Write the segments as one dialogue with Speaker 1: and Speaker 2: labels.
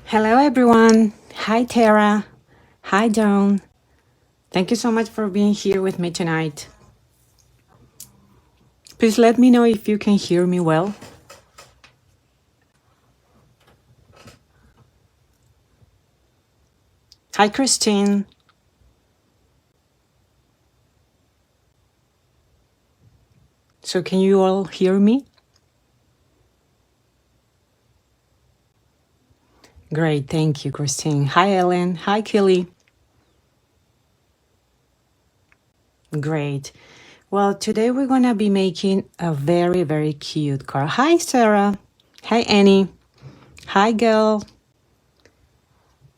Speaker 1: Hello, everyone. Hi, Tara. Hi, Dawn. Thank you so much for being here with me tonight. Please let me know if you can hear me well. Hi, Christine. So, can you all hear me? Great. Thank you, Christine. Hi, Ellen. Hi, Kelly. Great. Well, today we're going to be making a very, very cute card. Hi, Sarah. Hi, Annie. Hi, girl.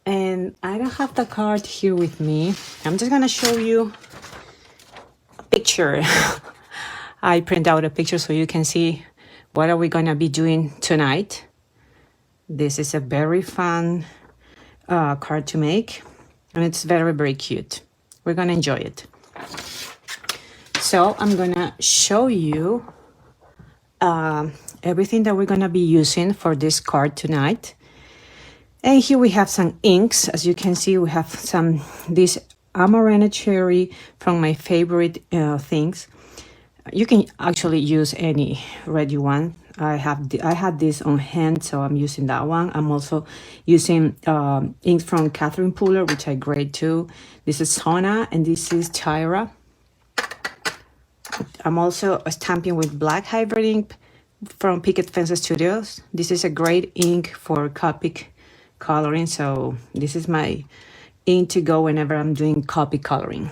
Speaker 1: And I don't have the card here with me. I'm just going to show you a picture. I print out a picture so you can see what are we going to be doing tonight. This is a very fun card to make, and it's very, very cute. We're going to enjoy it. So I'm going to show you everything that we're going to be using for this card tonight. And here we have some inks. As you can see, we have this Amarena cherry from my favorite things. You can actually use any red you want. I had this on hand, so I'm using that one. I'm also using inks from Catherine Pooler, which I grade too. This is Sona, and this is Tyra. I'm also stamping with black hybrid ink from Picket Studios. This is a great ink for Copic coloring, so this is my ink to go whenever I'm doing copy coloring.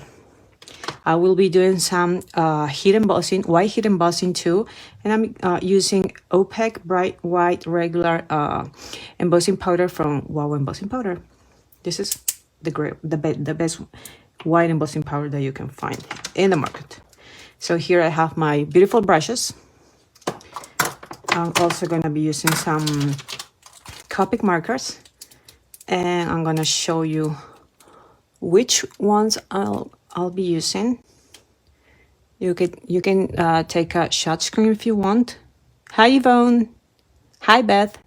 Speaker 1: I will be doing some heat embossing, white heat embossing too, and I'm using opaque, bright white, regular embossing powder from Wow Embossing Powder. This is the best white embossing powder that you can find in the market. So here I have my beautiful brushes. I'm also going to be using some Copic markers, and I'm going to show you which ones I'll be using. You can take a shot screen if you want. Hi, Yvonne. Hi, Beth.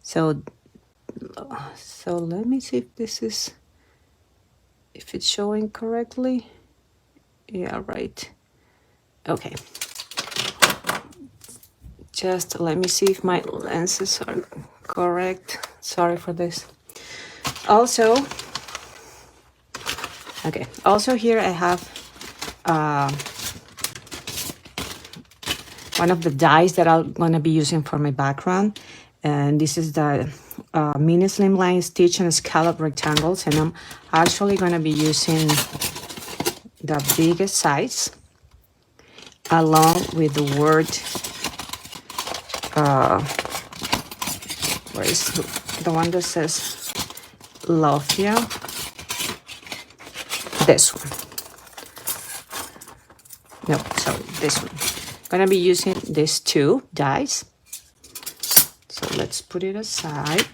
Speaker 1: So let me see if it's showing correctly. Yeah, right. Okay. Just let me see if my lenses are correct. Sorry for this. Also here I have one of the dies that I'm gonna be using for my background, and this is the mini slimline stitch and scallop rectangles, and I'm actually gonna be using the biggest size along with the word where is the one that says love you. This one. No, sorry, this one. Gonna be using these two dies. So let's put it aside.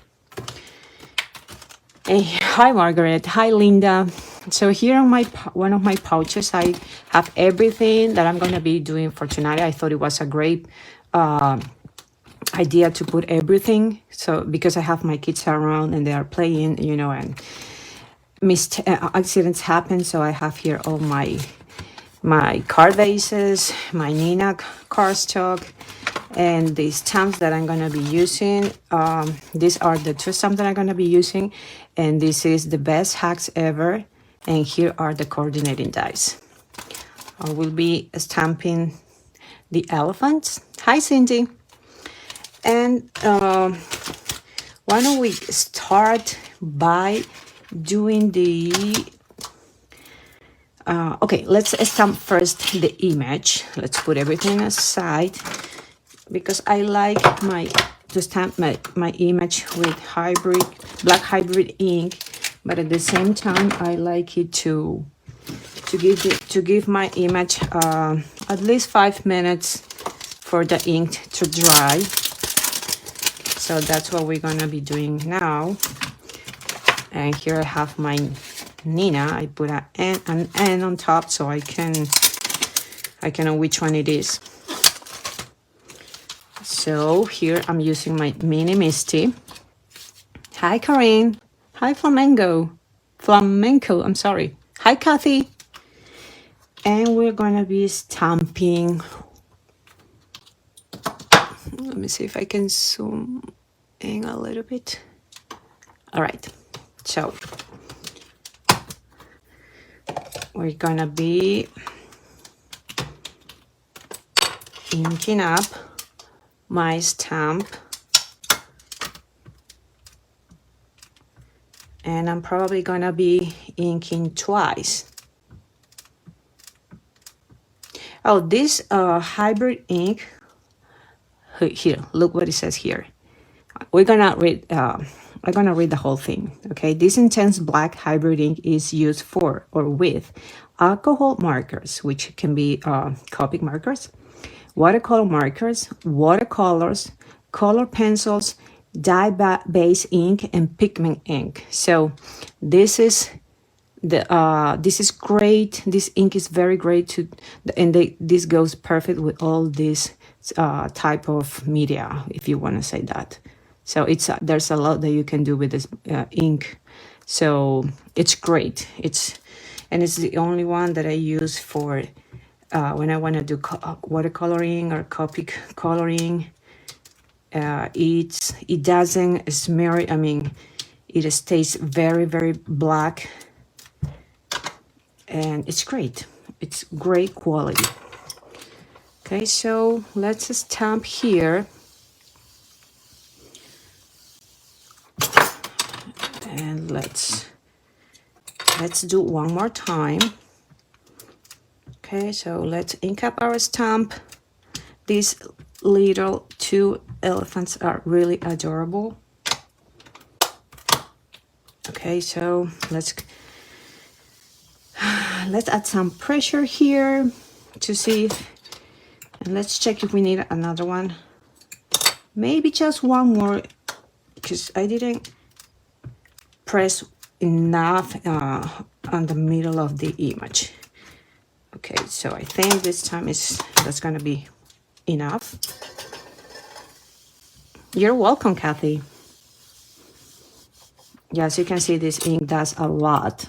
Speaker 1: Hey, hi, Margaret. Hi, Linda. So here on one of my pouches, I have everything that I'm gonna be doing for tonight. I thought it was a great idea to put everything. So because I have my kids around and they are playing, and accidents happen. So I have here all my card bases, my Nina cardstock, and the stamps that I'm gonna be using. These are the two stamps that I'm gonna be using, and this is the best hacks ever. And here are the coordinating dies. I will be stamping the elephants. Hi, Cindy. And why don't we start by doing the okay, let's stamp first the image. Let's put everything aside because I like to stamp my image with black hybrid ink, but at the same time I like it to give my image at least 5 minutes for the ink to dry. So that's what we're gonna be doing now. And here I have my Nina. I put an N on top so I can know which one it is. So here I'm using my mini MISTI. Hi, Karen. Hi, Flamenco, I'm sorry. Hi, Kathy. And we're gonna be stamping. Let me see if I can zoom in a little bit. All right, so we're gonna be inking up my stamp. And I'm probably gonna be inking twice. Oh, this hybrid ink, here, look what it says here. We're gonna read the whole thing, okay? This intense black hybrid ink is used for or with alcohol markers, which can be Copic markers, watercolor markers, watercolors, color pencils, dye-based ink, and pigment ink. So this is this is great. This ink is very great to, and this goes perfect with all this type of media, if you want to say that. So it's there's a lot that you can do with this ink. So it's great. It's the only one that I use for when I want to do watercoloring or Copic coloring. It doesn't smear. I mean, it stays very, very black, and it's great. It's great quality. Okay, so let's stamp here. And let's do one more time. Okay, so let's ink up our stamp. These little two elephants are really adorable. Okay, so let's add some pressure here to see if, and let's check if we need another one. Maybe just one more, because I didn't press enough on the middle of the image. Okay, so I think this time that's gonna be enough. You're welcome, Kathy. Yes, you can see this ink does a lot.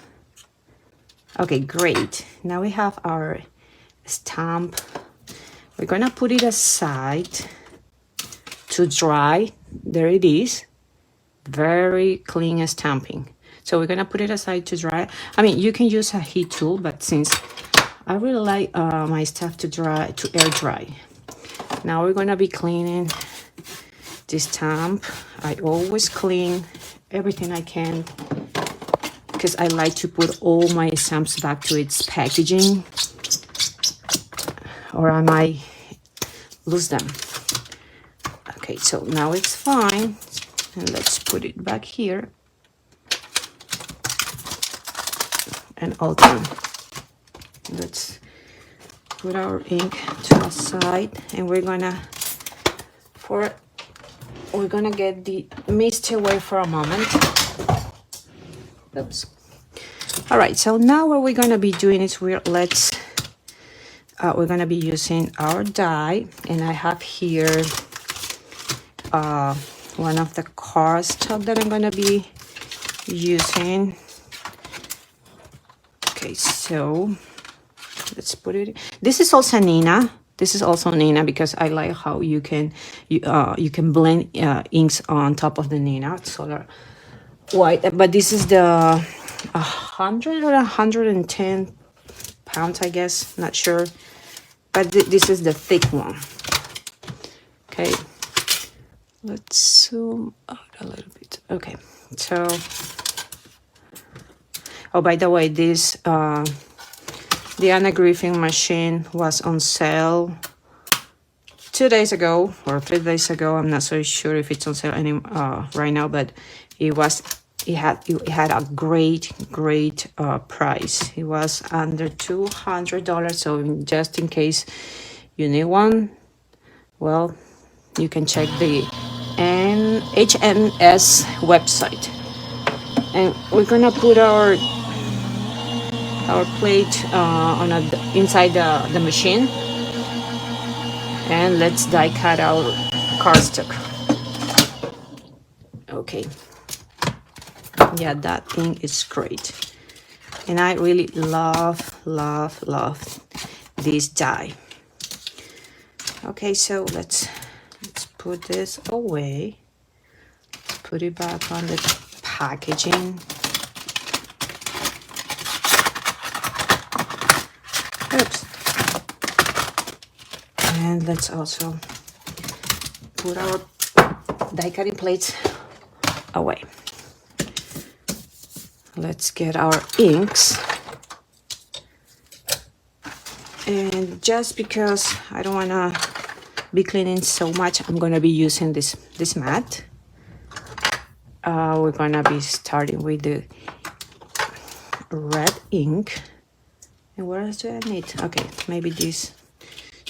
Speaker 1: Okay, great. Now we have our stamp. We're gonna put it aside to dry. There it is. Very clean stamping. So we're gonna put it aside to dry. I mean, you can use a heat tool, but since I really like my stuff to air dry. Now we're gonna be cleaning this stamp. I always clean everything I can because I like to put all my stamps back to its packaging, or I might lose them. Okay, so now it's fine. And let's put it back here. And also, let's put our ink to the side, and we're gonna get the MISTI away for a moment. Oops. All right, so now what we're gonna be doing is we're gonna be using our die, and I have here one of the cardstock that I'm gonna be using. Okay, so let's put it. This is also Nina. This is also Nina because I like how you can blend inks on top of the Nina solar white. But this is the 100 or 110 pounds, I guess. Not sure. But this is the thick one. Okay. Let's zoom out a little bit. Okay. So. Oh, by the way, this the Anna Griffin machine was on sale 2 days ago or 3 days ago. I'm not so sure if it's on sale right now, but it had a great price. It was under $200. So just in case you need one, well, you can check the HMS website. And we're gonna put our plate inside the machine, and let's die cut our cardstock. Okay, Yeah, that thing is great. And I really love this dye. Okay, so let's put this away. Put it back on the packaging. Oops. And let's also put our die cutting plates away. Let's get our inks. And just because I don't want to be cleaning so much, I'm going to be using this mat. We're going to be starting with the red ink. And what else do I need? Okay, maybe this,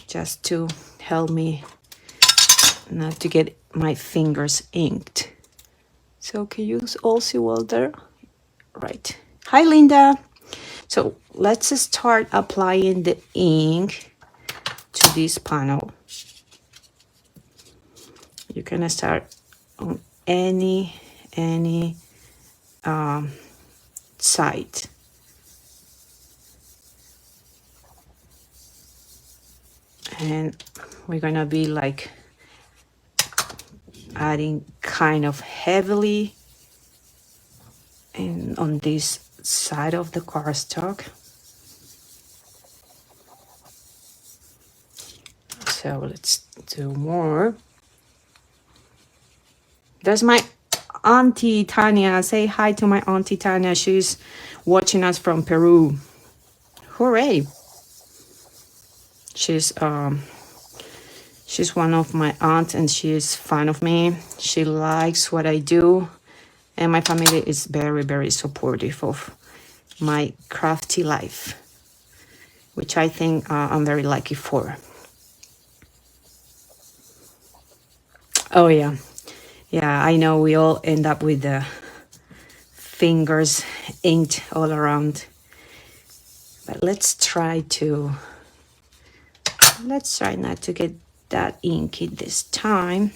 Speaker 1: just to help me not to get my fingers inked. So can you all see well there? Right. Hi, Linda. So let's start applying the ink to this panel. You can start on any side. And we're gonna be like adding kind of heavily and on this side of the cardstock. So let's do more. There's my Auntie Tanya. Say hi to my Auntie Tanya. She's watching us from Peru. Hooray! She's one of my aunts and she is fan of me. She likes what I do, and my family is very, very supportive of my crafty life, which I think I'm very lucky for. Oh yeah, I know we all end up with the fingers inked all around, but let's try not to get that inky this time.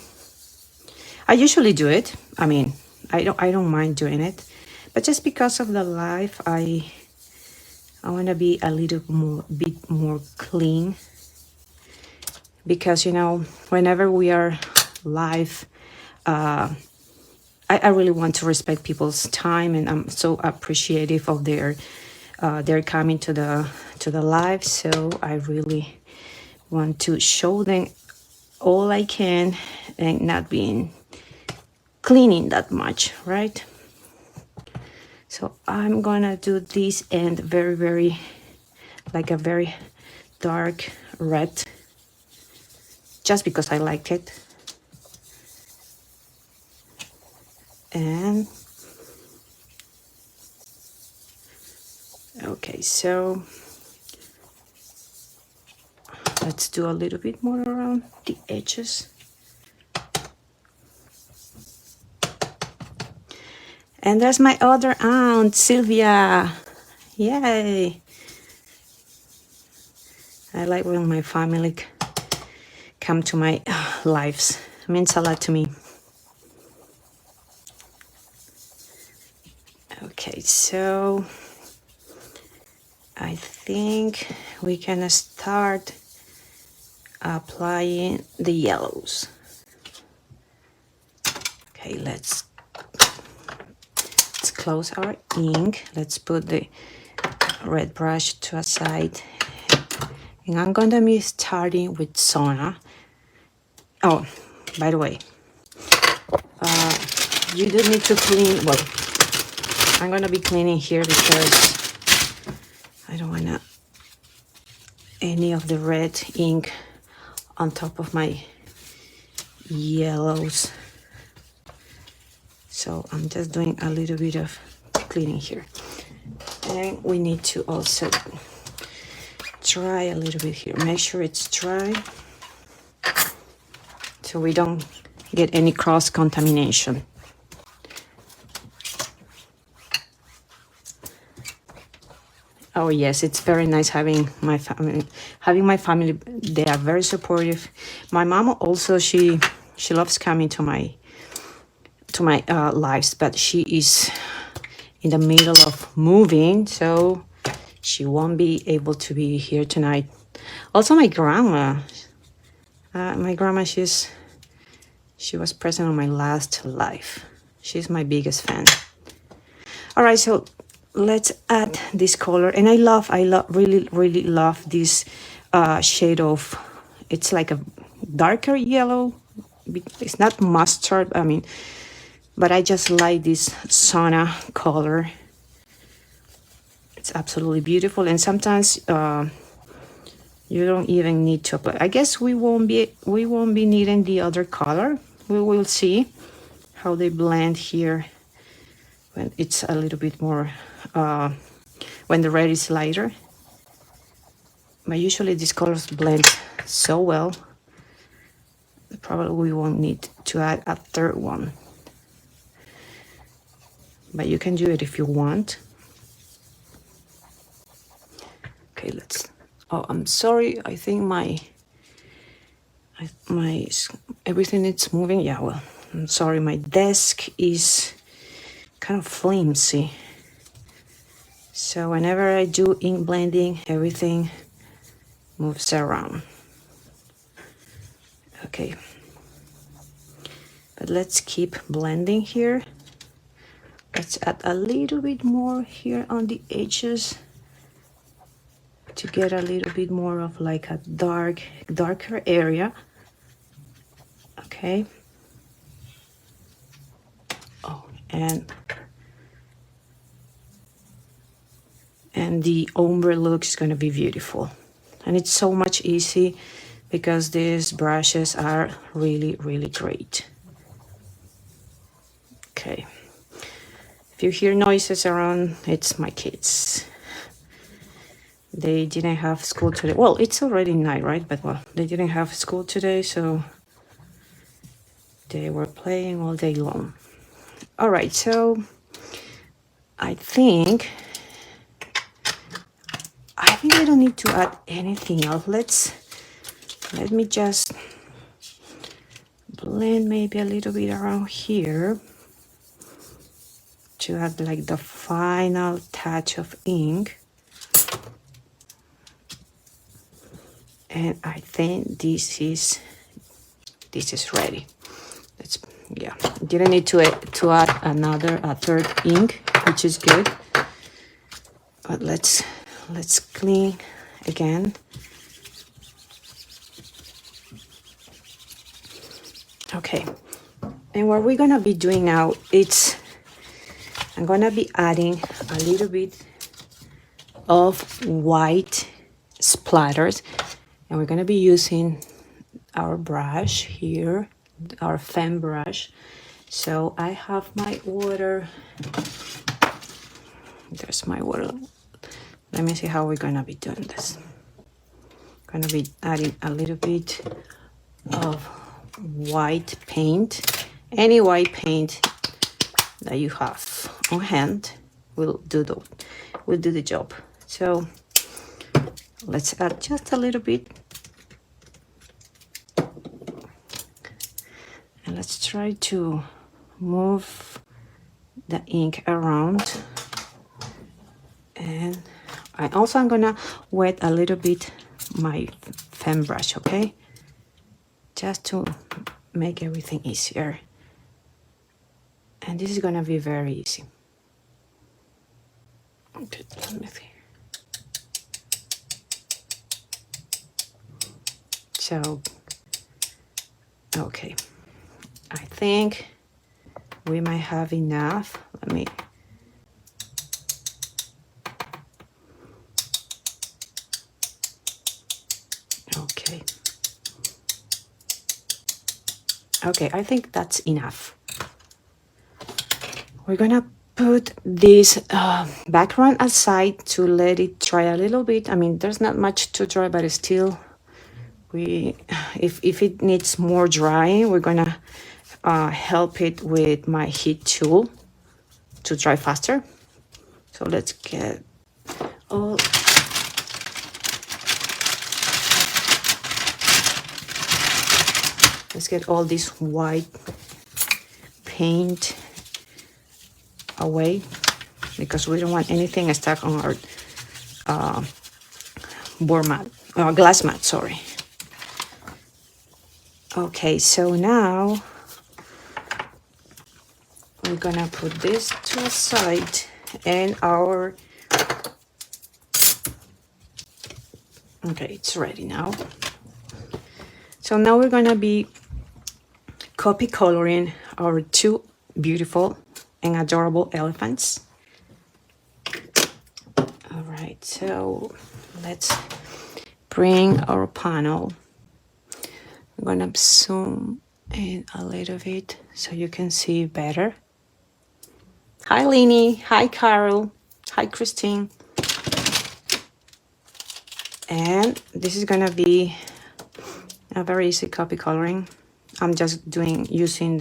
Speaker 1: I usually do it. I mean, I don't mind doing it, but just because of the live, I want to be a little bit more clean, because whenever we are live, I really want to respect people's time, and I'm so appreciative of their coming to the live. So I really want to show them all I can and not being cleaning that much, right? So I'm gonna do this end very, very, like a very dark red, just because I like it. And okay, so let's do a little bit more around the edges. And there's my other aunt, Sylvia. Yay. I like when my family come to my lives. It means a lot to me. Okay, so I think we can start applying the yellows. Okay, let's close our ink. Let's put the red brush to a side, and I'm gonna be starting with Sona. Oh, by the way, you do need to clean. Well, I'm gonna be cleaning here because I don't wanna any of the red ink on top of my yellows. So I'm just doing a little bit of cleaning here. And we need to also dry a little bit here. Make sure it's dry so we don't get any cross contamination. Oh yes, it's very nice having my family. They are very supportive. My mom also, she loves coming to my lives, but she is in the middle of moving, so she won't be able to be here tonight. Also, my grandma, she was present on my last live. She's my biggest fan. All right, so let's add this color, and I really love this shade of, it's like a darker yellow. It's not mustard, I mean, but I just like this sauna color. It's absolutely beautiful, and sometimes you don't even need to apply. I guess we won't be needing the other color. We will see how they blend here when it's a little bit more when the red is lighter. But usually these colors blend so well. Probably we won't need to add a third one, but you can do it if you want. Okay, let's, oh, I'm sorry, I think my everything is moving. Yeah, well, I'm sorry, my desk is kind of flimsy, so whenever I do ink blending, everything moves around. Okay, but let's keep blending here. Let's add a little bit more here on the edges to get a little bit more of like a darker area. Okay. Oh, and the ombre look is going to be beautiful, and it's so much easy because these brushes are really great. Okay, if you hear noises around, it's my kids. They didn't have school today. Well, it's already night, right? But well, they didn't have school today, so they were playing all day long. All right, so I think I don't need to add anything else. Let me just blend maybe a little bit around here to add like the final touch of ink. And I think this is ready. Let's, yeah, didn't need to add a third ink, which is good. But let's clean again. Okay, and what we're gonna be doing now, I'm gonna be adding a little bit of white splatters, and we're gonna be using our brush here, our fan brush. So I have my water. There's my water. Let me see how we're gonna be doing this. Gonna be adding a little bit of white paint. Any white paint that you have on hand will do the job. So let's add just a little bit, and let's try to move the ink around. And I'm gonna wet a little bit my fan brush, okay, just to make everything easier. And this is gonna be very easy. Okay, let me see. So, okay, I think we might have enough. Let me. Okay. Okay, I think that's enough. We're gonna put this background aside to let it dry a little bit. I mean, there's not much to dry, but it's still, if it needs more drying, we're gonna help it with my heat tool to dry faster. So let's get all this white paint away. because we don't want anything stuck on our board mat, glass mat, sorry. Okay, so now we're gonna put this to the side, and our, okay, it's ready now. So now we're gonna be copy coloring our two beautiful and adorable elephants. All right, so let's bring our panel. I'm gonna zoom in a little bit so you can see better. Hi, Lenny. Hi, Carol. Hi, Christine. And this is gonna be a very easy copy coloring. I'm just using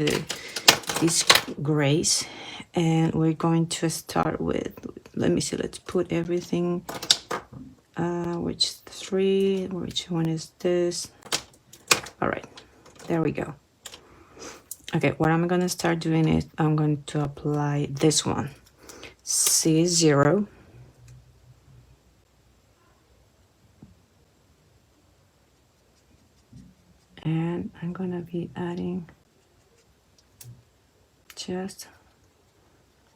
Speaker 1: these grays, and we're going to start with, let me see, let's put everything, which one is this? All right, there we go. Okay, what I'm gonna start doing is I'm going to apply this one, C0. And I'm gonna be adding just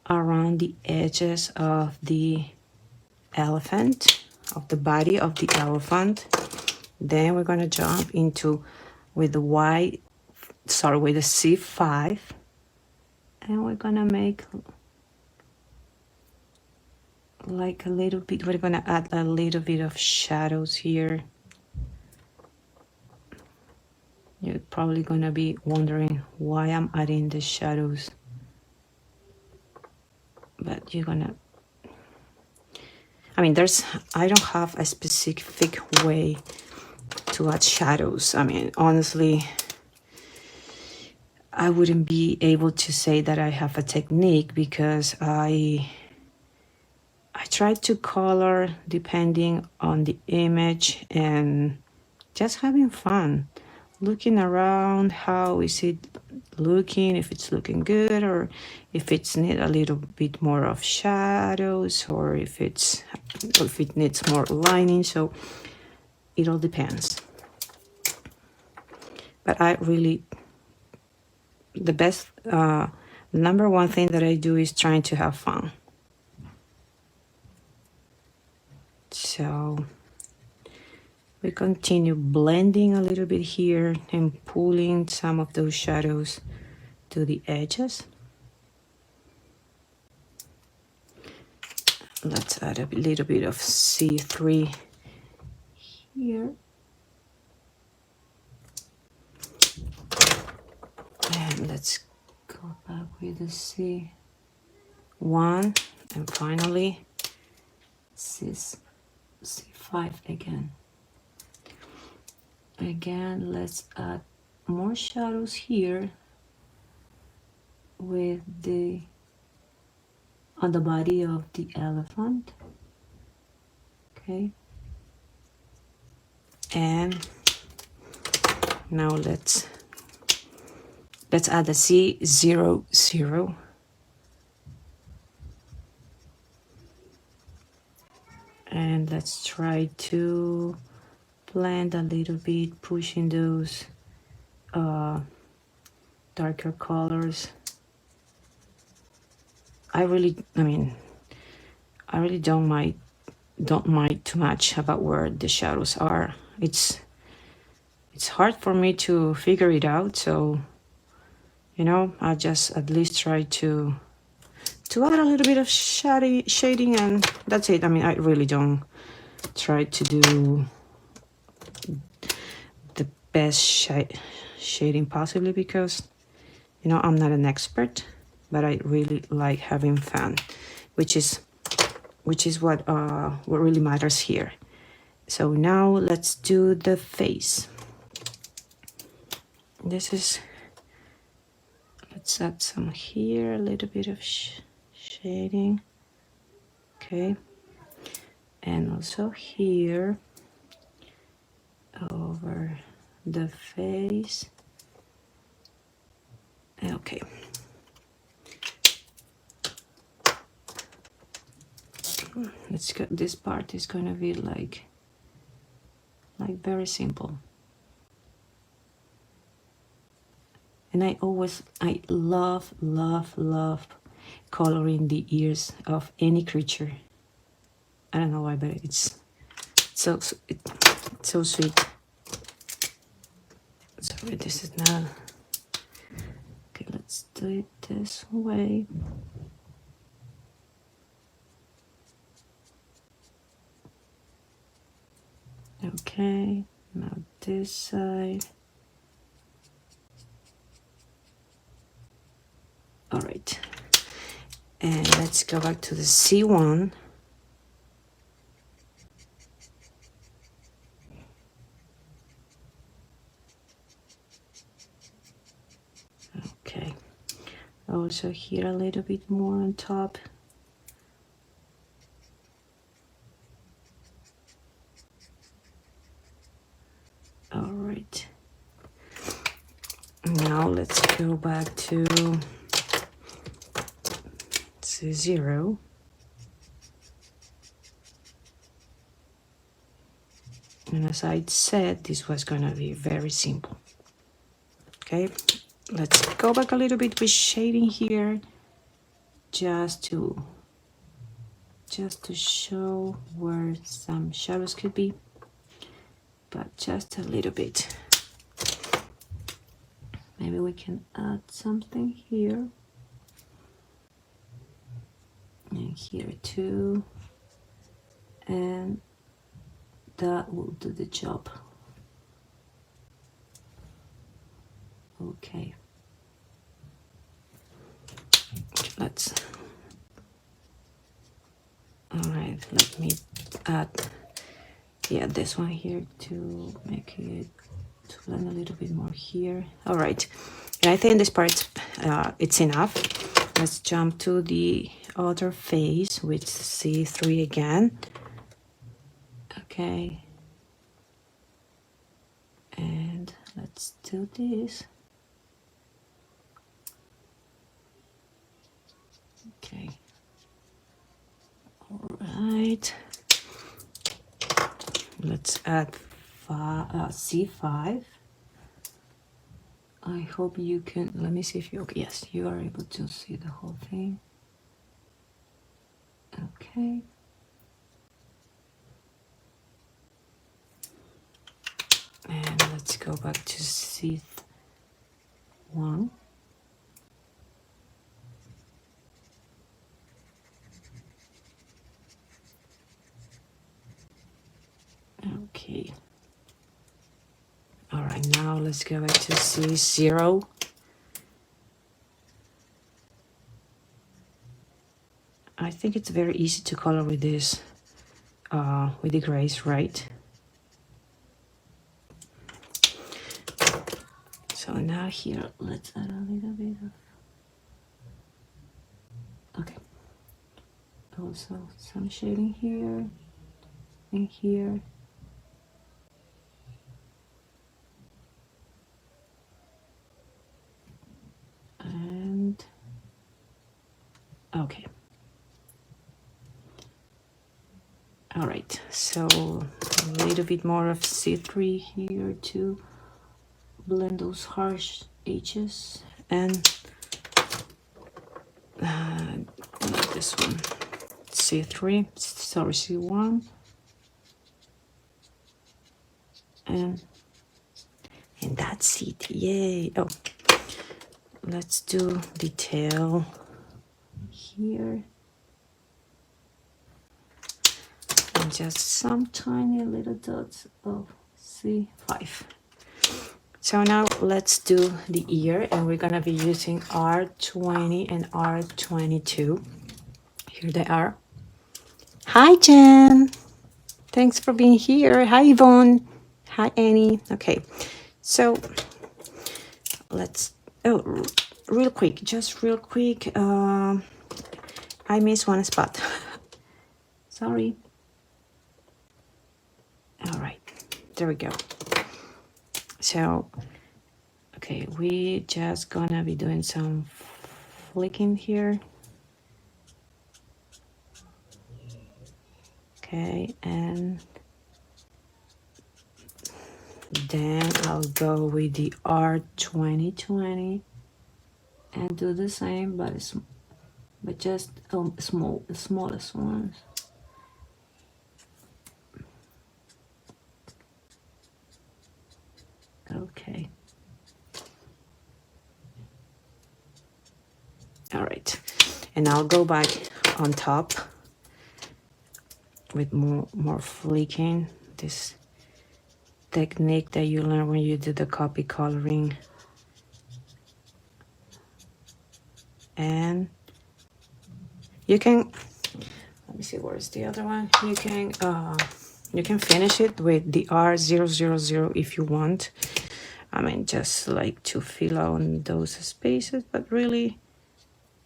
Speaker 1: around the edges of the elephant, of the body of the elephant. Then we're gonna jump into with the with the C5, and we're gonna make like a little bit, we're gonna add a little bit of shadows here. You're probably gonna be wondering why I'm adding the shadows, but you're gonna, I mean, I don't have a specific way to add shadows. I mean, honestly, I wouldn't be able to say that I have a technique, because I try to color depending on the image and just having fun, looking around, how is it looking, if it's looking good, or if it's need a little bit more of shadows, or if it needs more lining. So it all depends. But I really, the best, number one thing that I do is trying to have fun. So we continue blending a little bit here and pulling some of those shadows to the edges. Let's add a little bit of C3 here. And let's go back with the C1, and finally C5 again. Again, let's add more shadows here with on the body of the elephant. Okay. And now let's add the C00. And let's try to blend a little bit, pushing those darker colors. I really don't mind too much about where the shadows are. It's hard for me to figure it out, so I just at least try to add a little bit of shading, and that's it. I mean, I really don't try to do the best shading possibly, because I'm not an expert, but I really like having fun, which is what really matters here. So now let's do the face. Let's add some here, a little bit of shading. Okay, and also here over the face. Okay. let's go. This part is gonna be like very simple. And I love coloring the ears of any creature. I don't know why, but it's so sweet. Sorry, this is not. Okay, let's do it this way. Okay, now this side. All right, and let's go back to the C1. Okay, also here a little bit more on top. All right, now let's go back to C0. And as I said, this was gonna be very simple. Okay, let's go back a little bit with shading here, just to show where some shadows could be, but just a little bit. Maybe we can add something here and here too, and that will do the job. Okay, let's. All right, let me add, yeah, this one here to make it to blend a little bit more here. All right, and I think this part it's enough. Let's jump to the other face with C3 again. Okay, and let's do this. Okay, all right, let's add C5. I hope you can, let me see if you, okay, yes, you are able to see the whole thing. Okay. And let's go back to C1. Okay. All right, now let's go back to C0. I think it's very easy to color with this, with the grays, right? So now here, let's add a little bit of, okay. Also some shading here and here. And, okay. All right, so a little bit more of C3 here to blend those harsh edges, and not this one, C3, sorry, C1, and that's it, yay. Oh, let's do detail here. And just some tiny little dots of C5. So now let's do the ear, and we're gonna be using R20 and R22. Here they are. Hi, Jen. Thanks for being here. Hi, Yvonne. Hi, Annie. Okay, so let's, oh, real quick, just real quick. I missed one spot. Sorry. All right, there we go. So, okay, we just gonna be doing some flicking here. Okay, and then I'll go with the R2020 and do the same, but just smallest ones. Okay. All right, and I'll go back on top with more flicking, this technique that you learn when you do the copy coloring. And you can, let me see, where's the other one? You can finish it with the R000 if you want. I mean, just like to fill out those spaces, but really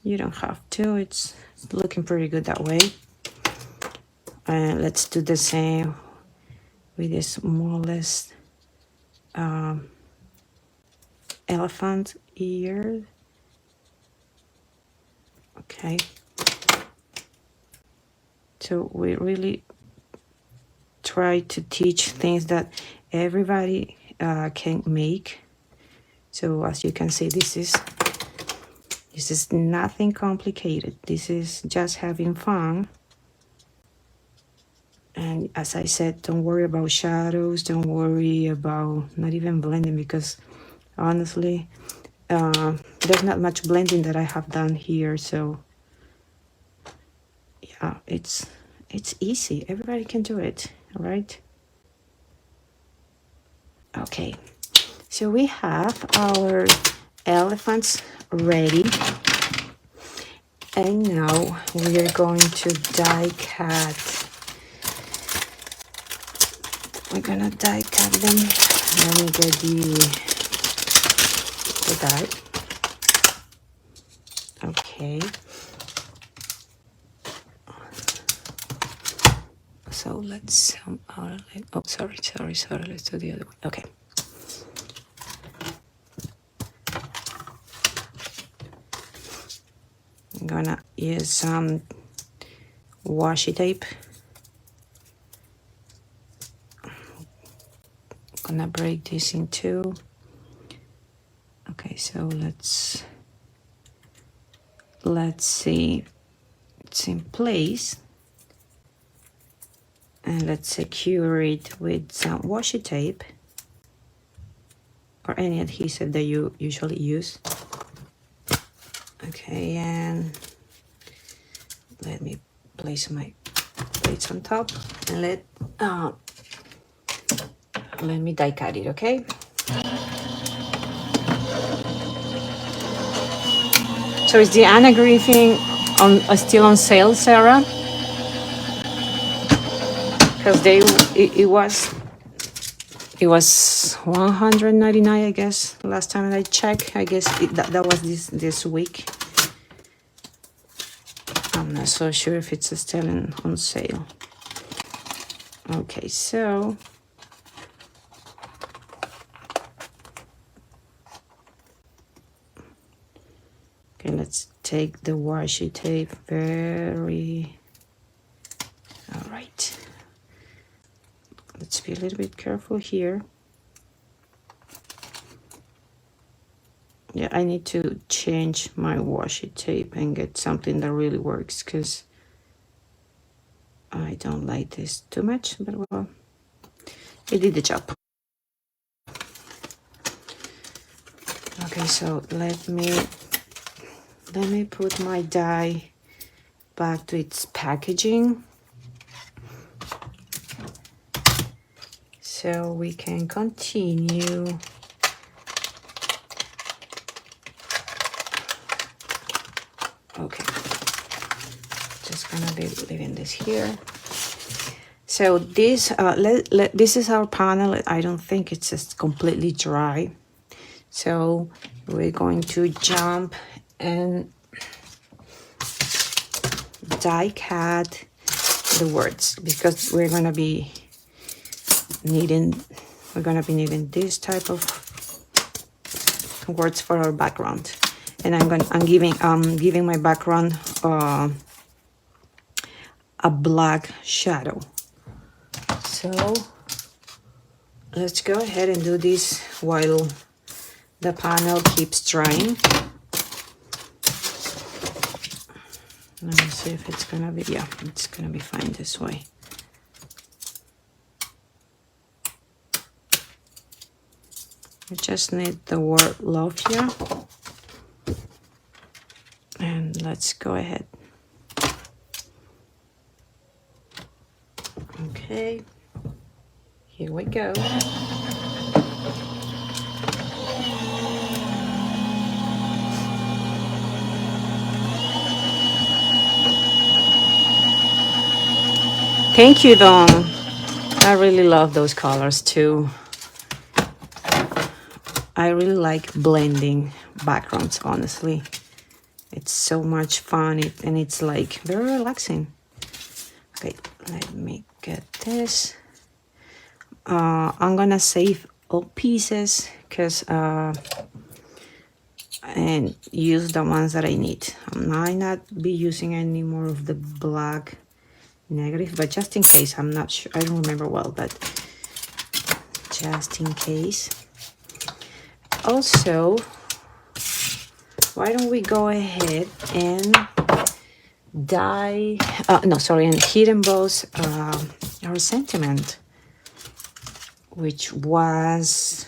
Speaker 1: you don't have to. It's looking pretty good that way. And let's do the same with this more or less elephant ear. Okay, so we really try to teach things that everybody can make. So as you can see, this is nothing complicated. This is just having fun. And as I said, don't worry about shadows, don't worry about not even blending, because honestly there's not much blending that I have done here. So yeah, it's easy, everybody can do it. All right, okay, so we have our elephants ready, and now we are going to die cut. We're gonna die cut them. Let me get the die. Okay. So let's oh, sorry. Let's do the other one. Okay. I'm gonna use some washi tape. Gonna break this in two. Okay, so let's see, it's in place, and let's secure it with some washi tape or any adhesive that you usually use. Okay, and let me place my plates on top and let me die cut it. Okay, so is the Anna Griffin still on sale, Sarah? Because it was 199, I guess, last time I checked. I guess that was this week. I'm not so sure if it's still on sale. Okay, so okay, let's take the washi tape very, all right. Let's be a little bit careful here. Yeah, I need to change my washi tape and get something that really works, because I don't like this too much, but well, it did the job. Okay, so let me put my die back to its packaging so we can continue. Okay, just gonna be leaving this here. So this this is our panel. I don't think it's just completely dry, so we're going to jump and die cut the words, because we're gonna be needing needing this type of words for our background. And I'm giving my background a black shadow. So let's go ahead and do this while the panel keeps drying. Let me see if it's gonna be, yeah, it's gonna be fine this way. I just need the word love here. And let's go ahead. Okay, here we go. Thank you, Dawn. I really love those colors too. I really like blending backgrounds, honestly. It's so much fun and it's like very relaxing. Okay, let me get this. I'm gonna save all pieces because and use the ones that I need. I might not be using any more of the black negative, but just in case, I'm not sure, I don't remember well, but just in case. Also, why don't we go ahead and and hit emboss our sentiment, which was,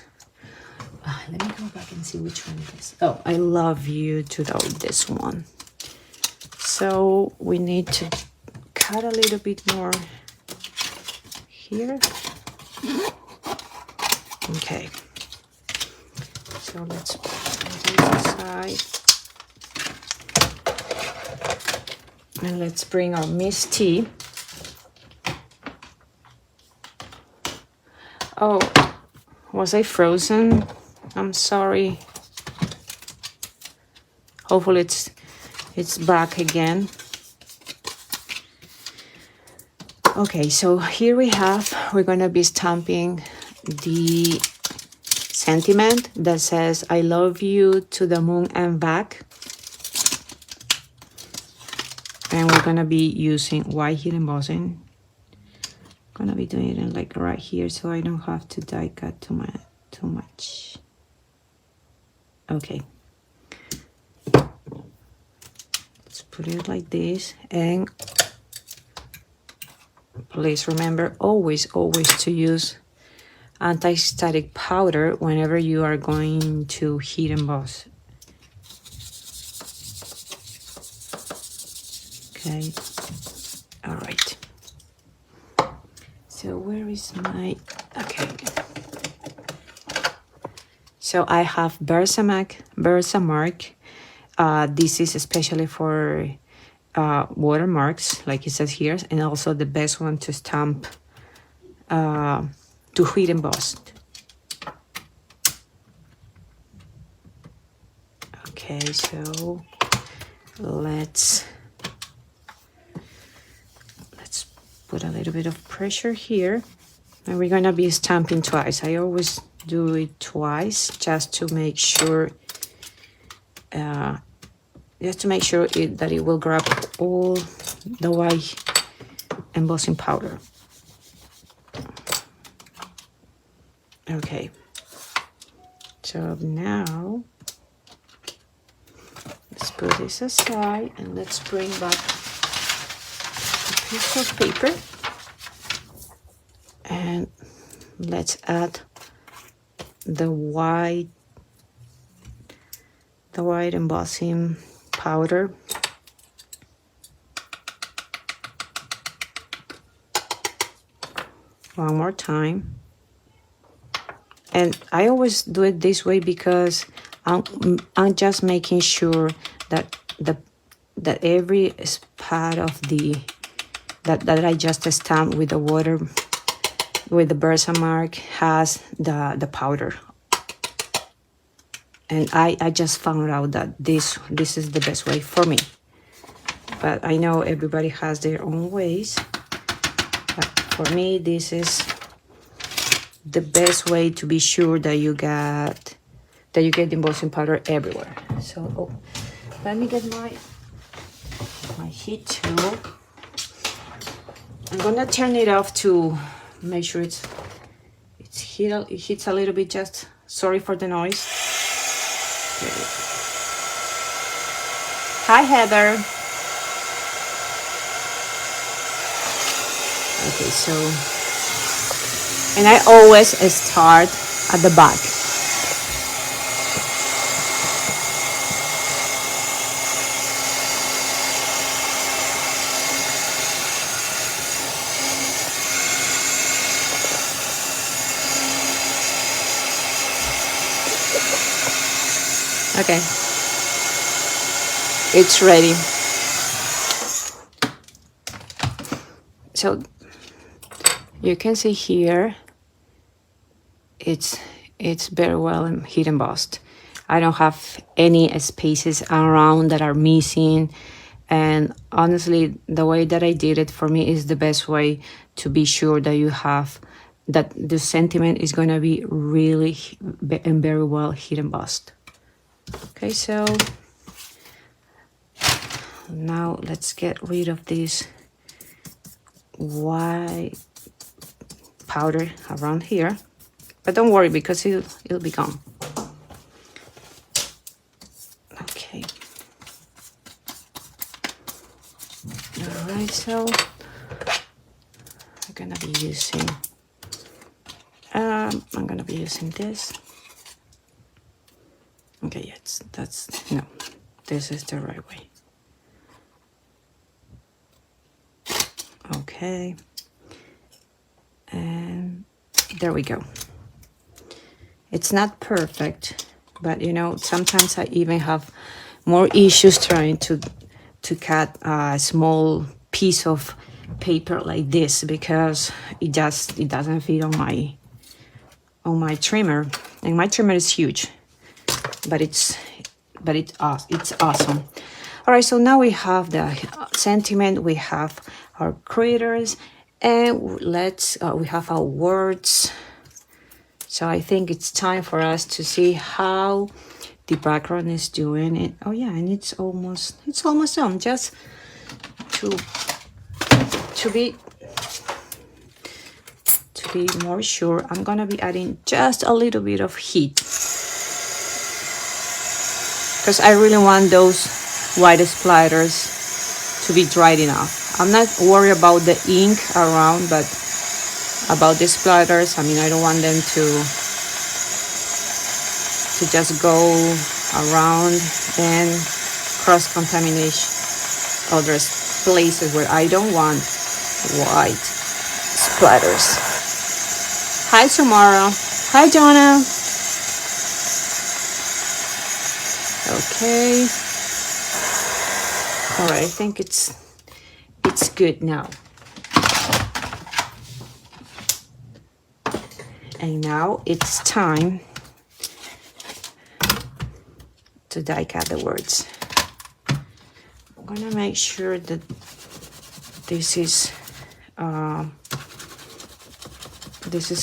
Speaker 1: let me go back and see which one it is. Oh, I love you to this one. So we need to cut a little bit more here. Okay, so let's put this aside and let's bring our MISTI. Oh, was I frozen? I'm sorry. Hopefully it's back again. Okay, so here we're gonna be stamping the sentiment that says I love you to the moon and back. And we're gonna be using white heat embossing. I'm gonna be doing it like right here so I don't have to die cut too much. Okay. Let's put it like this, and please remember always to use anti-static powder whenever you are going to heat emboss. Okay, all right. So where is my, okay. So I have Versamark. This is especially for watermarks, like it says here, and also the best one to stamp, to heat emboss. Okay, so let's put a little bit of pressure here, and we're gonna be stamping twice. I always do it twice just to make sure that it will grab all the white embossing powder. Okay, so now let's put this aside and let's bring back a piece of paper and let's add the white embossing powder. One more time. And I always do it this way because I'm just making sure that that every spot of that I just stamped with the water, with the Versamark, has the powder. And I just found out that this is the best way for me. But I know everybody has their own ways. But for me, this is the best way to be sure that you get the embossing powder everywhere. So let me get my heat tool. I'm gonna turn it off to make sure it hits a little bit. Just sorry for the noise. Okay. Hi, Heather. Okay, so, and I always start at the back. Okay, it's ready. So you can see here, it's very well hit embossed. I don't have any spaces around that are missing. And honestly, the way that I did it for me is the best way to be sure that you have, that the sentiment is going to be really and very well hit embossed. Okay, so now let's get rid of this white powder around here, but don't worry because it'll be gone. Okay. All right, so I'm gonna be using this. Okay, yes, no, this is the right way. Okay, and there we go. It's not perfect, but you know, sometimes I even have more issues trying to cut a small piece of paper like this because it doesn't fit on my trimmer, and my trimmer is huge, but it's awesome. All right, so now we have the sentiment, we have our critters, and we have our words. So I think it's time for us to see how the background is doing it. Oh yeah, and it's almost done. Just to be more sure, I'm gonna be adding just a little bit of heat because I really want those white splatters to be dried enough. I'm not worried about the ink around, but about the splatters, I mean, I don't want them to just go around and cross-contamination other places where I don't want white splatters. Hi, Samara. Hi, Donna. Okay. All right, I think it's good now. And now it's time to die cut the words. I'm gonna make sure that this is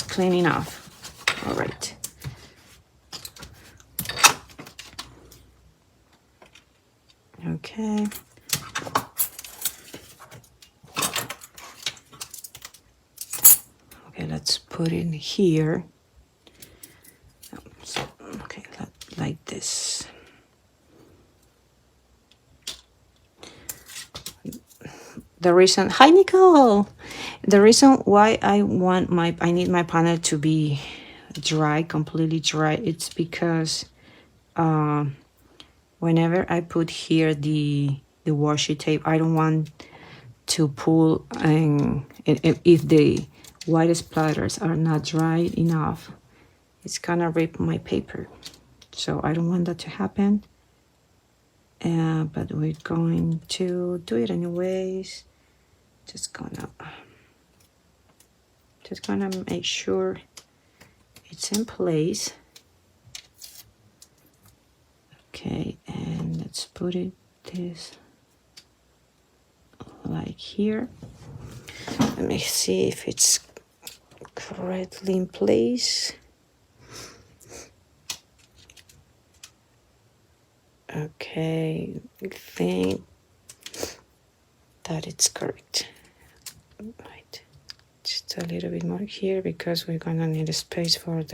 Speaker 1: clean enough. All right. Okay. Okay, let's put it here. Okay, like this. The reason, hi Nicole. The reason why I need my panel to be dry, completely dry, it's because whenever I put here the washi tape, I don't want to pull, and if the white splatters are not dry enough, it's gonna rip my paper. So I don't want that to happen. But we're going to do it anyways. Just gonna make sure it's in place. Okay, and let's put it this like here. Let me see if it's correctly in place. Okay, I think that it's correct. Right, just put a little bit more here because we're gonna need a space for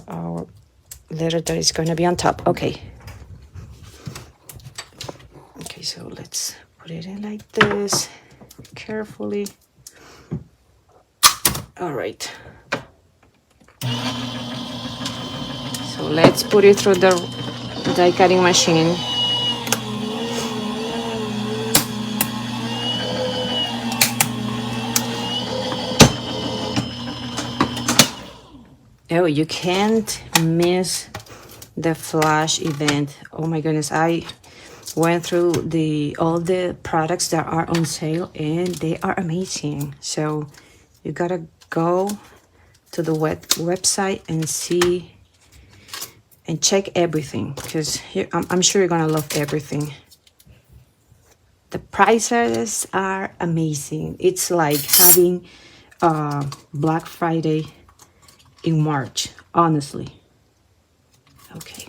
Speaker 1: our letter that is gonna be on top. Okay. Okay, so let's put it in like this, carefully. All right. So let's put it through the die cutting machine. Oh, you can't miss the flash event. Oh my goodness, I went through all the products that are on sale and they are amazing. So you gotta go to the website and see and check everything, because here I'm sure you're gonna love everything. The prices are amazing. It's like having Black Friday in March, honestly. Okay,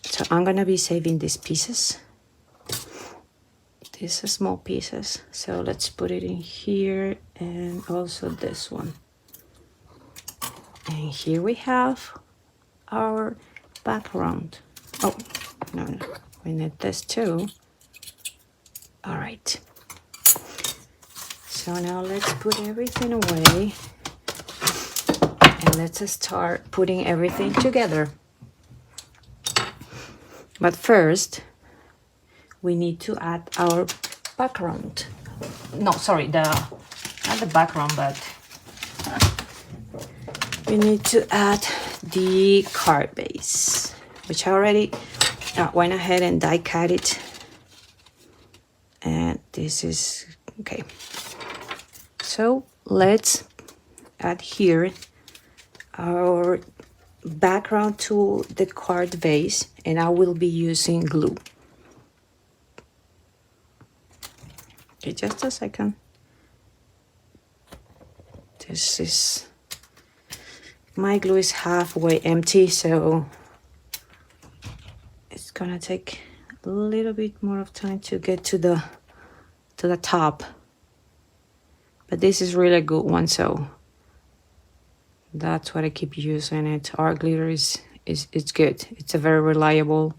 Speaker 1: so I'm gonna be saving these pieces, these small pieces. So let's put it in here, and also this one. And here we have our background. Oh, no, we need this too. All right, so now let's put everything away. And let's start putting everything together. But first, we need to add our background. No, sorry, not the background, but we need to add the card base, which I already went ahead and die cut it. And this is, okay. So let's add here our background to the card base, and I will be using glue. Okay, just a second. My glue is halfway empty, so it's gonna take a little bit more of time to get to the top. But this is really a good one, so that's what I keep using it. Our glitter is good. It's a very reliable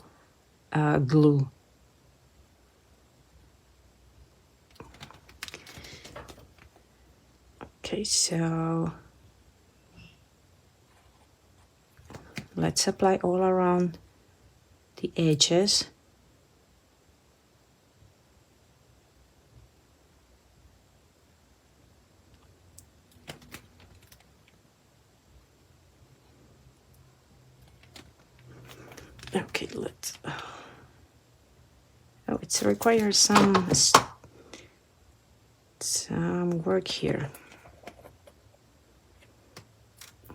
Speaker 1: glue. Okay, so let's apply all around the edges. Okay, let's. Oh, it requires some work here.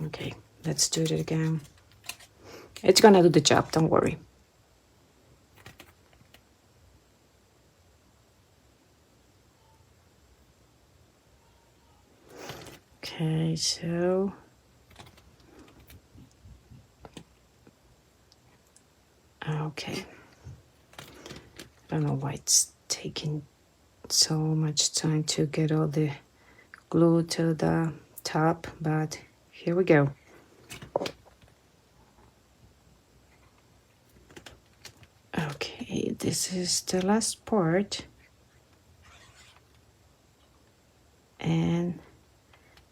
Speaker 1: Okay, let's do it again. It's gonna do the job, don't worry. Okay, so okay. I don't know why it's taking so much time to get all the glue to the top, but here we go. Okay, this is the last part. And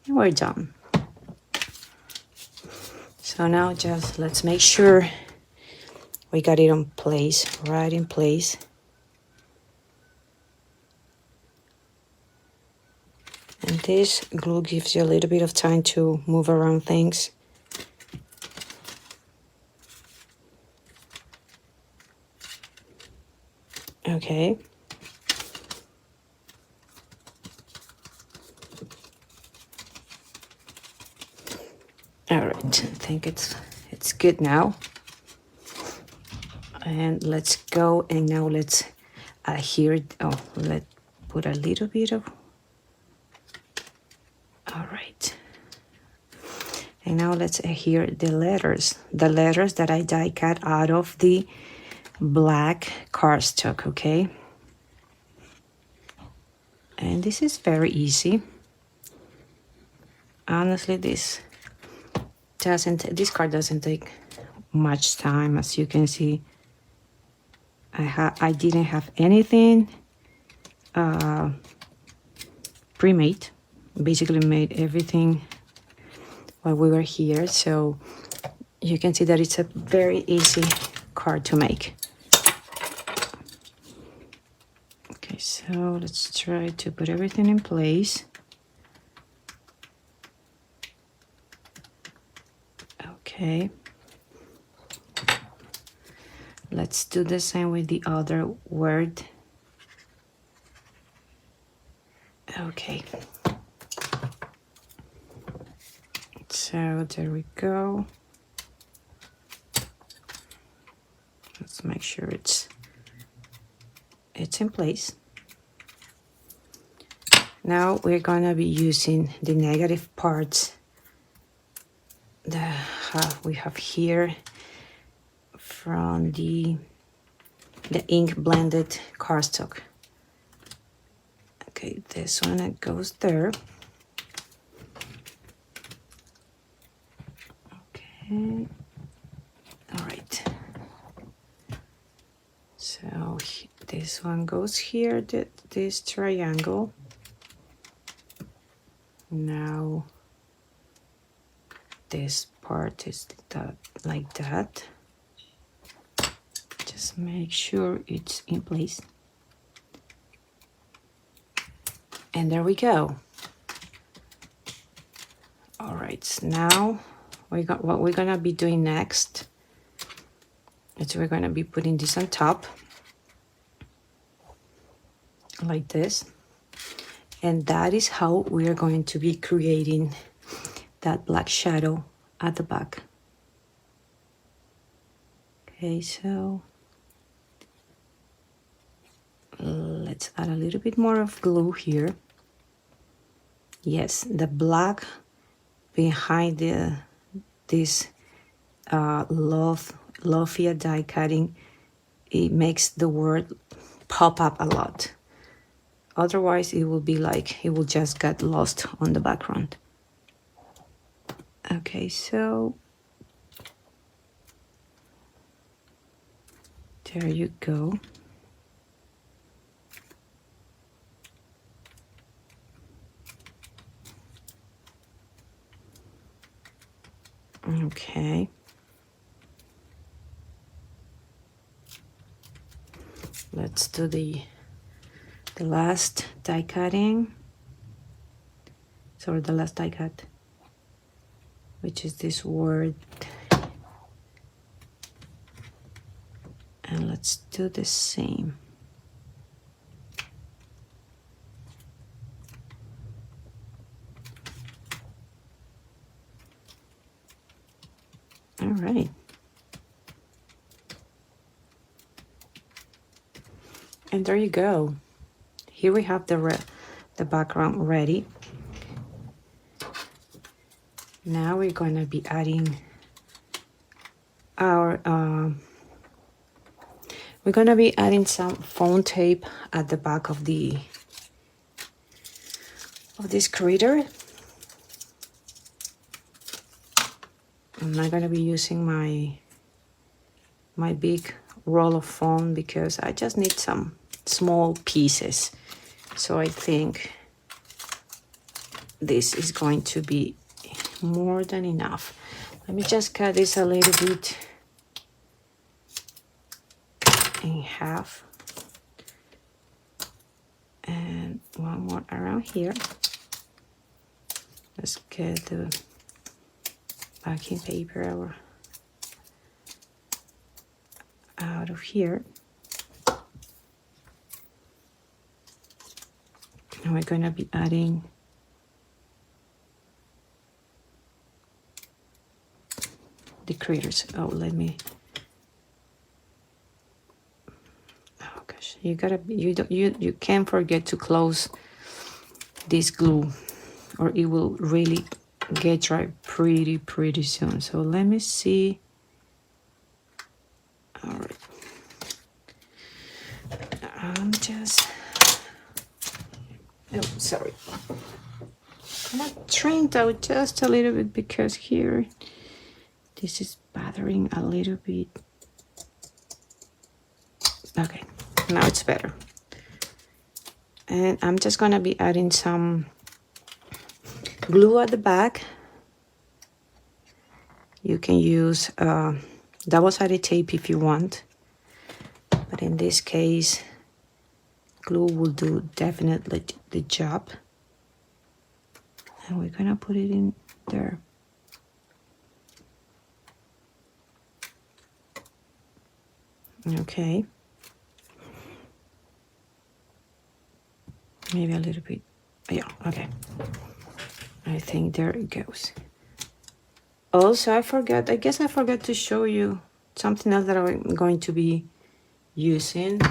Speaker 1: we're done. So now just let's make sure we got it on place, right in place. And this glue gives you a little bit of time to move around things. Okay. All right, I think it's good now. And let's go, and now let's adhere. Oh, let's put a little bit of. All right. And now let's adhere the letters that I die cut out of the black cardstock, okay? And this is very easy. Honestly, this card doesn't take much time. As you can see, I didn't have anything pre-made. Basically made everything while we were here, so you can see that it's a very easy card to make. Okay, so let's try to put everything in place. Okay, let's do the same with the other word. Okay, so there we go. Let's make sure it's in place. Now we're gonna be using the negative parts that we have here from the ink blended cardstock. Okay, this one, it goes there. Okay, all right. So this one goes here, this triangle. Now this part is like that. Just make sure it's in place. And there we go. All right, so now what we're gonna be doing next is we're gonna be putting this on top like this. And that is how we are going to be creating that black shadow at the back. Okay, so let's add a little bit more of glue here. Yes, the black behind this Lofia die cutting, it makes the word pop up a lot. Otherwise, it will be like it will just get lost on the background. Okay, so there you go. Okay. Let's do the last die cutting. Sorry, the last die cut, which is this word. And let's do the same. All right. And there you go. Here we have the background ready. Now we're going to be adding our we're going to be adding some foam tape at the back of this critter. I'm not going to be using my big roll of foam because I just need some small pieces. So I think this is going to be more than enough. Let me just cut this a little bit in half. And one more around here. Let's get the backing paper out of here. And we're going to be adding the critters. Oh, oh gosh, you can't forget to close this glue or it will really get dry pretty soon. So let me see. All right, Oh, sorry. I'm gonna trim it out just a little bit because here this is bothering a little bit. Okay, now it's better. And I'm just gonna be adding some glue at the back. You can use double-sided tape if you want, but in this case glue will do definitely the job. And we're gonna put it in there. Okay, maybe a little bit. Yeah, okay, I think there it goes. Also, I guess I forgot to show you something else that I'm going to be using.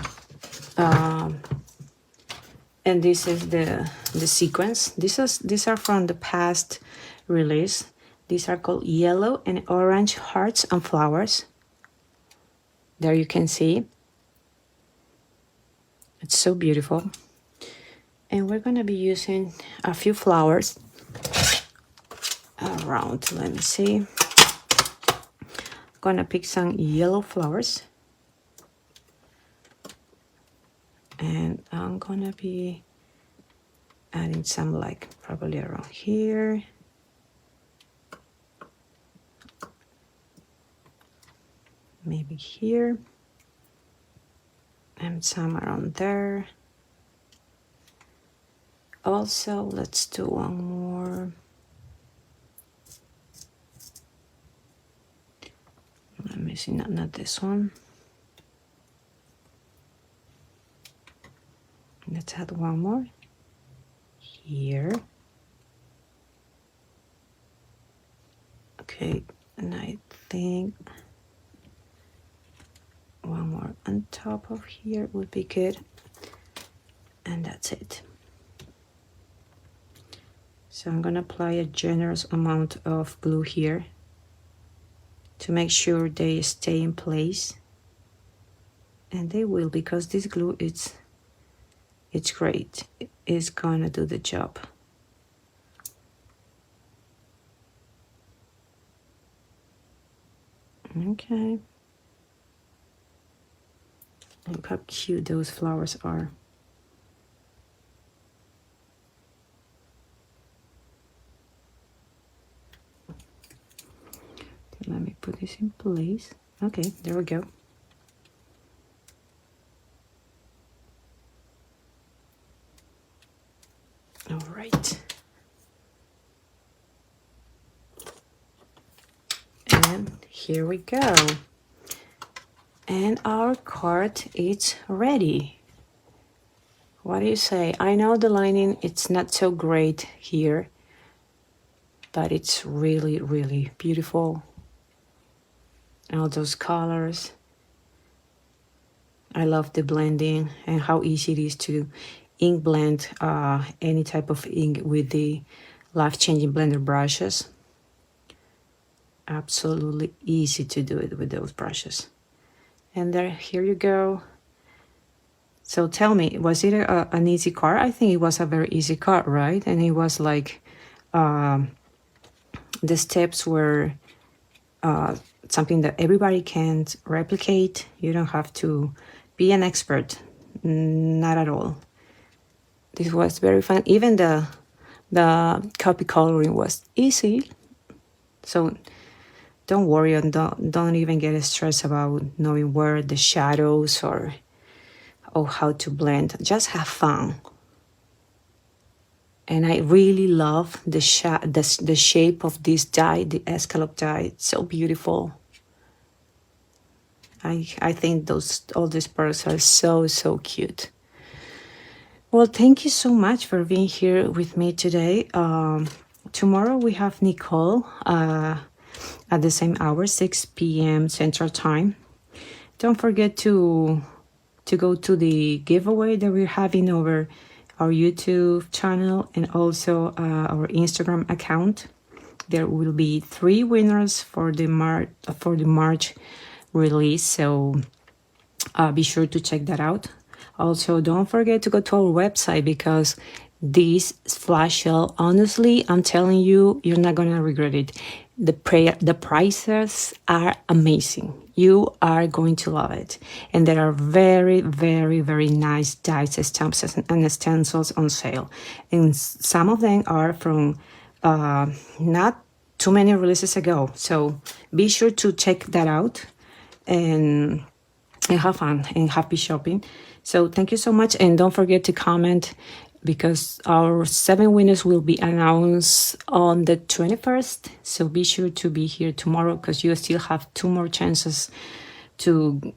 Speaker 1: And this is the sequins. These are from the past release. These are called yellow and orange hearts and flowers. There you can see. It's so beautiful. And we're gonna be using a few flowers around. Let me see. Gonna pick some yellow flowers. And I'm gonna be adding some, like probably around here. Maybe here. And some around there. Also, let's do one more. Let me see, not this one. Let's add one more here. Okay, and I think one more on top of here would be good. And that's it. So I'm gonna apply a generous amount of glue here to make sure they stay in place. And they will, because this glue it's great. It's gonna do the job. Okay. Look how cute those flowers are. Let me put this in place. Okay, there we go. All right. And here we go. And our card is ready. What do you say? I know the lining, it's not so great here, but it's really, really beautiful. All those colors. I love the blending and how easy it is to ink blend any type of ink with the life-changing blender brushes. Absolutely easy to do it with those brushes. And there, here you go. So tell me, was it an easy card? I think it was a very easy card, right? And it was like the steps were something that everybody can replicate. You don't have to be an expert, not at all. This was very fun. Even the copy coloring was easy. So don't worry and don't even get stressed about knowing where the shadows or how to blend. Just have fun. And I really love the shape of this die, the Scalloped die. It's so beautiful. I think all these pearls are so cute. Well, thank you so much for being here with me today. Tomorrow we have Nicole at the same hour, 6 p.m. Central Time. Don't forget to go to the giveaway that we're having over our YouTube channel and also our Instagram account. There will be 3 winners for the March release, so be sure to check that out. Also, don't forget to go to our website because this flash sale. Honestly, I'm telling you, you're not gonna regret it. The prices are amazing. You are going to love it. And there are very, very, very nice dies, stamps, and stencils on sale. And some of them are from not too many releases ago. So be sure to check that out and have fun and happy shopping. So thank you so much, and don't forget to comment, because our 7 winners will be announced on the 21st. So be sure to be here tomorrow, because you still have 2 more chances to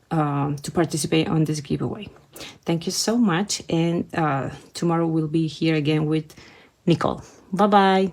Speaker 1: participate on this giveaway. Thank you so much, and tomorrow we'll be here again with Nicole. Bye bye.